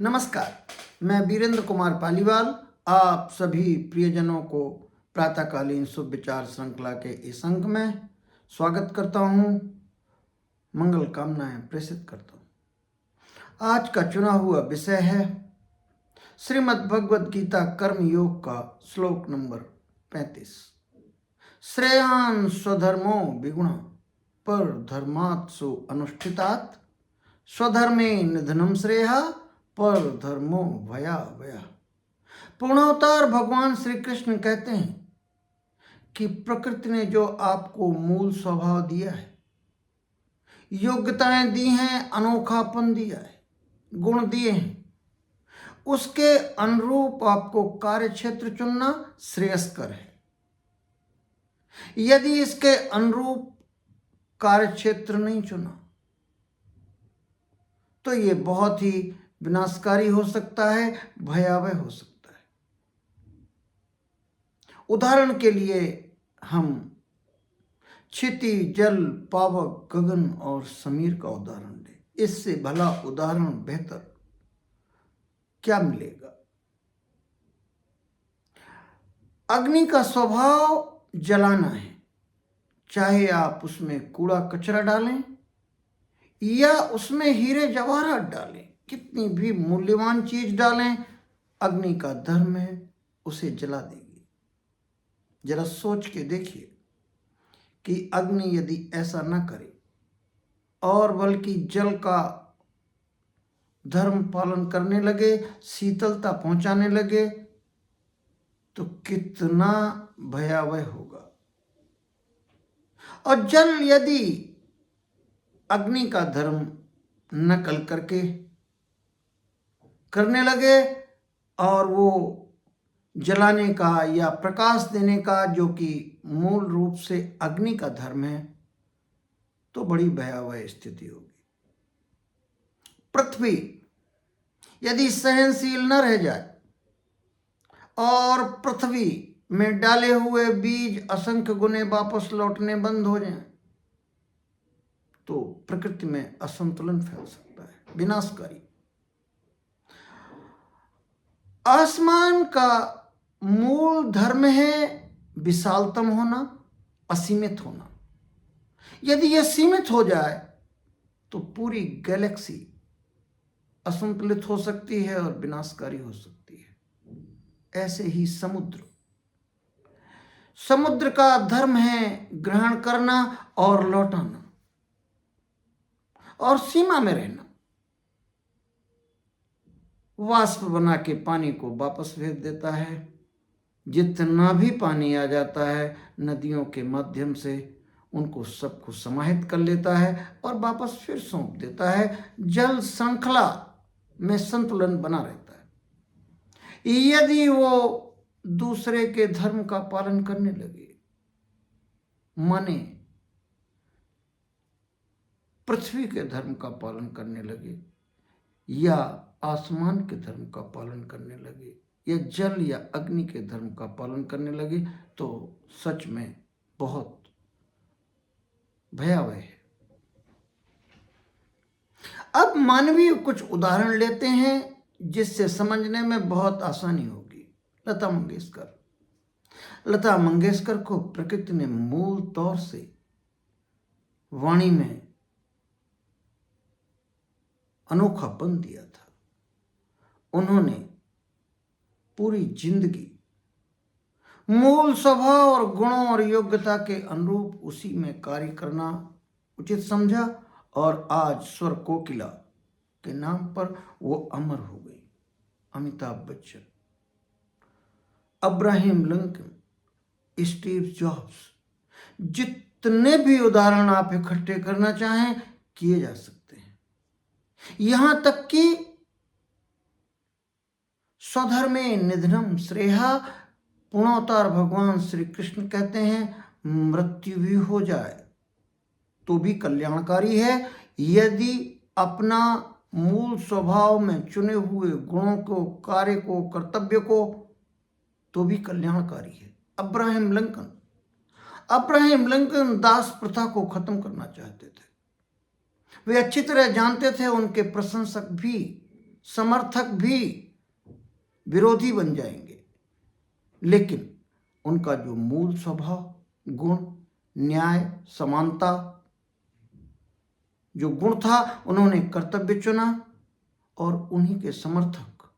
नमस्कार, मैं वीरेंद्र कुमार पालीवाल आप सभी प्रियजनों को प्रातःकालीन शुभ विचार श्रृंखला के इस अंक में स्वागत करता हूँ, मंगल कामनाएं प्रेषित करता हूँ। आज का चुना हुआ विषय है श्रीमद् भगवद गीता कर्म योग का श्लोक नंबर 35। श्रेयान् स्वधर्मो विगुण पर धर्मात्सु अनुष्ठितात् स्वधर्मे निधनम श्रेया पर धर्मो भया भया। पूर्णोत्तर भगवान श्री कृष्ण कहते हैं कि प्रकृति ने जो आपको मूल स्वभाव दिया है, योग्यताएं दी हैं, अनोखापन दिया है, गुण दिए हैं, उसके अनुरूप आपको कार्य क्षेत्र चुनना श्रेयस्कर है। यदि इसके अनुरूप कार्य क्षेत्र नहीं चुना तो ये बहुत ही विनाशकारी हो सकता है, भयावह हो सकता है। उदाहरण के लिए हम क्षिति, जल, पावक, गगन और समीर का उदाहरण लें। इससे भला उदाहरण बेहतर क्या मिलेगा। अग्नि का स्वभाव जलाना है, चाहे आप उसमें कूड़ा कचरा डालें या उसमें हीरे जवाहरात डालें, कितनी भी मूल्यवान चीज डालें, अग्नि का धर्म है, उसे जला देगी। जरा सोच के देखिए कि अग्नि यदि ऐसा न करे और बल्कि जल का धर्म पालन करने लगे, शीतलता पहुंचाने लगे, तो कितना भयावह होगा। और जल यदि अग्नि का धर्म नकल करके करने लगे और वो जलाने का या प्रकाश देने का, जो कि मूल रूप से अग्नि का धर्म है, तो बड़ी भयावह स्थिति होगी। पृथ्वी यदि सहनशील न रह जाए और पृथ्वी में डाले हुए बीज असंख्य गुने वापस लौटने बंद हो जाएं, तो प्रकृति में असंतुलन फैल सकता है, विनाशकारी। आसमान का मूल धर्म है विशालतम होना, असीमित होना। यदि यह सीमित हो जाए तो पूरी गैलेक्सी असंतुलित हो सकती है और विनाशकारी हो सकती है। ऐसे ही समुद्र का धर्म है ग्रहण करना और लौटाना और सीमा में रहना। वाष्प बना के पानी को वापस भेज देता है। जितना भी पानी आ जाता है नदियों के माध्यम से उनको सबको समाहित कर लेता है और वापस फिर सौंप देता है। जल श्रृंखला में संतुलन बना रहता है। यदि वो दूसरे के धर्म का पालन करने लगे, माने पृथ्वी के धर्म का पालन करने लगे या आसमान के धर्म का पालन करने लगे या जल या अग्नि के धर्म का पालन करने लगे, तो सच में बहुत भयावह है। अब मानवीय कुछ उदाहरण लेते हैं जिससे समझने में बहुत आसानी होगी। लता मंगेशकर को प्रकृति ने मूल तौर से वाणी में अनोखापन दिया था। उन्होंने पूरी जिंदगी मूल स्वभाव और गुणों और योग्यता के अनुरूप उसी में कार्य करना उचित समझा और आज स्वर कोकिला के नाम पर वो अमर हो गई। Amitabh Bachchan, Abraham Lincoln, Steve jobs, जितने भी उदाहरण आप इकट्ठे करना चाहें किए जा सकते हैं। यहां तक कि स्वधर्मे निधनम श्रेया, पूर्णोत्तर भगवान श्री कृष्ण कहते हैं मृत्यु भी हो जाए तो भी कल्याणकारी है यदि अपना मूल स्वभाव में चुने हुए गुणों को, कार्य को, कर्तव्य को, तो भी कल्याणकारी है। अब्राहम लिंकन दास प्रथा को खत्म करना चाहते थे। वे अच्छी तरह जानते थे, उनके प्रशंसक भी समर्थक भी विरोधी बन जाएंगे, लेकिन उनका जो मूल स्वभाव, गुण, न्याय, समानता जो गुण था, उन्होंने कर्तव्य चुना और उन्हीं के समर्थक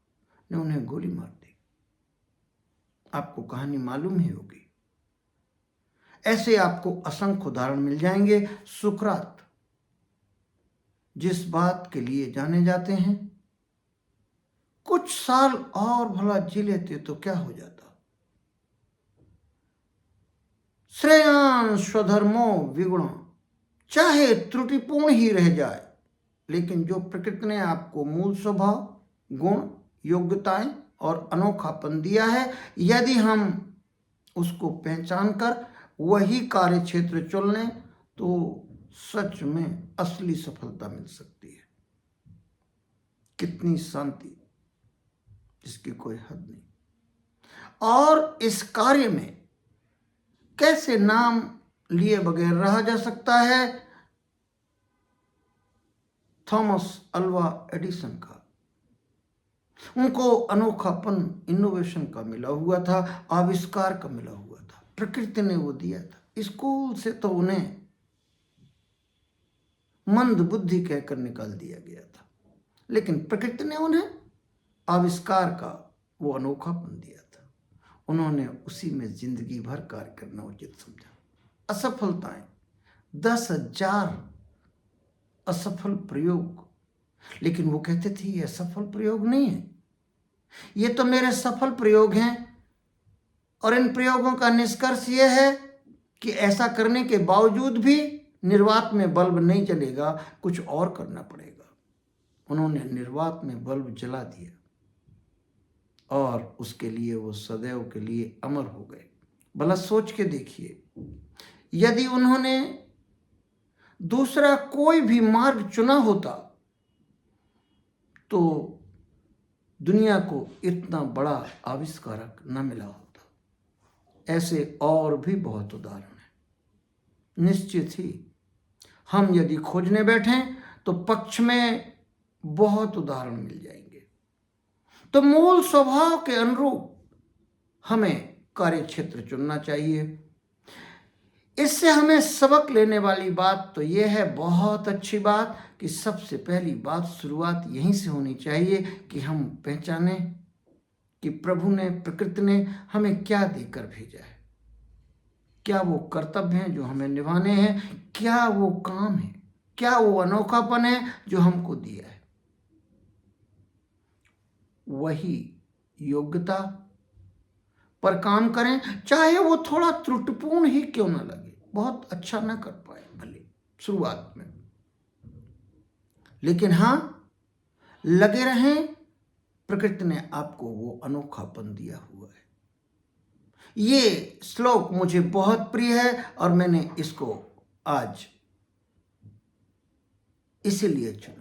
ने उन्हें गोली मार दी। आपको कहानी मालूम ही होगी। ऐसे आपको असंख्य उदाहरण मिल जाएंगे। सुकरात जिस बात के लिए जाने जाते हैं, कुछ साल और भला जी लेते तो क्या हो जाता। श्रेयान स्वधर्मो विगुण, चाहे त्रुटिपूर्ण ही रह जाए, लेकिन जो प्रकृति ने आपको मूल स्वभाव, गुण, योग्यताएं और अनोखापन दिया है, यदि हम उसको पहचान कर वही कार्य क्षेत्र चुन लें तो सच में असली सफलता मिल सकती है। कितनी शांति, जिसकी कोई हद नहीं। और इस कार्य में कैसे नाम लिए बगैर रहा जा सकता है? थॉमस अल्वा एडिसन का, उनको अनोखापन, इनोवेशन का मिला हुआ था, आविष्कार का मिला हुआ था। प्रकृति ने वो दिया था। स्कूल से तो उन्हें मंद बुद्धि कहकर निकाल दिया गया था, लेकिन प्रकृति ने उन्हें आविष्कार का वो अनोखापन दिया था। उन्होंने उसी में जिंदगी भर कार्य करना उचित समझा। असफलताएं, 10,000 असफल प्रयोग, लेकिन वो कहते थे ये असफल प्रयोग नहीं है, ये तो मेरे सफल प्रयोग हैं। और इन प्रयोगों का निष्कर्ष ये है कि ऐसा करने के बावजूद भी निर्वात में बल्ब नहीं जलेगा, कुछ और करना पड़ेगा। उन्होंने निर्वात में बल्ब जला दिया और उसके लिए वो सदैव के लिए अमर हो गए। भला सोच के देखिए, यदि उन्होंने दूसरा कोई भी मार्ग चुना होता तो दुनिया को इतना बड़ा आविष्कारक न मिला होता। ऐसे और भी बहुत उदाहरण हैं। निश्चित ही हम यदि खोजने बैठें तो पक्ष में बहुत उदाहरण मिल जाएंगे। तो मूल स्वभाव के अनुरूप हमें कार्य क्षेत्र चुनना चाहिए। इससे हमें सबक लेने वाली बात तो यह है, बहुत अच्छी बात, कि सबसे पहली बात, शुरुआत यहीं से होनी चाहिए कि हम पहचानें कि प्रभु ने, प्रकृति ने हमें क्या देकर भेजा है। क्या वो कर्तव्य हैं जो हमें निभाने हैं? क्या वो काम है? क्या वो अनोखापन है जो हमको दिया है? वही योग्यता पर काम करें, चाहे वो थोड़ा त्रुटिपूर्ण ही क्यों ना लगे, बहुत अच्छा ना कर पाए भले शुरुआत में, लेकिन हाँ, लगे रहें। प्रकृति ने आपको वो अनोखापन दिया हुआ है। ये श्लोक मुझे बहुत प्रिय है और मैंने इसको आज इसीलिए चुना।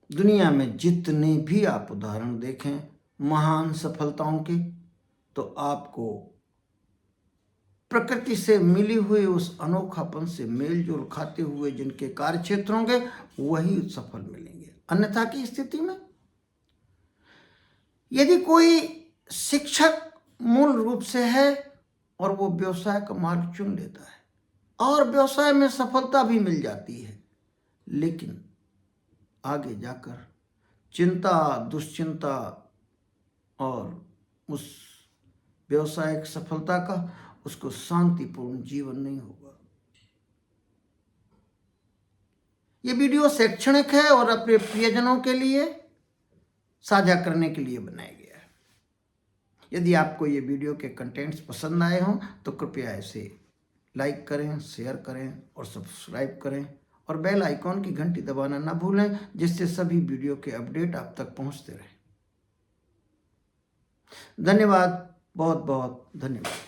दुनिया में जितने भी आप उदाहरण देखें महान सफलताओं के, तो आपको प्रकृति से मिली हुई उस अनोखापन से मेल जोल खाते हुए जिनके कार्य क्षेत्र होंगे वही सफल मिलेंगे। अन्यथा की स्थिति में यदि कोई शिक्षक मूल रूप से है और वो व्यवसाय का मार्ग चुन लेता है और व्यवसाय में सफलता भी मिल जाती है, लेकिन आगे जाकर चिंता, दुश्चिंता और उस व्यवसायिक सफलता का उसको शांतिपूर्ण जीवन नहीं होगा। ये वीडियो शैक्षणिक है और अपने प्रियजनों के लिए साझा करने के लिए बनाया गया है। यदि आपको ये वीडियो के कंटेंट्स पसंद आए हों तो कृपया इसे लाइक करें, शेयर करें और सब्सक्राइब करें और बेल आइकॉन की घंटी दबाना ना भूलें, जिससे सभी वीडियो के अपडेट आप तक पहुंचते रहें। धन्यवाद, बहुत बहुत धन्यवाद।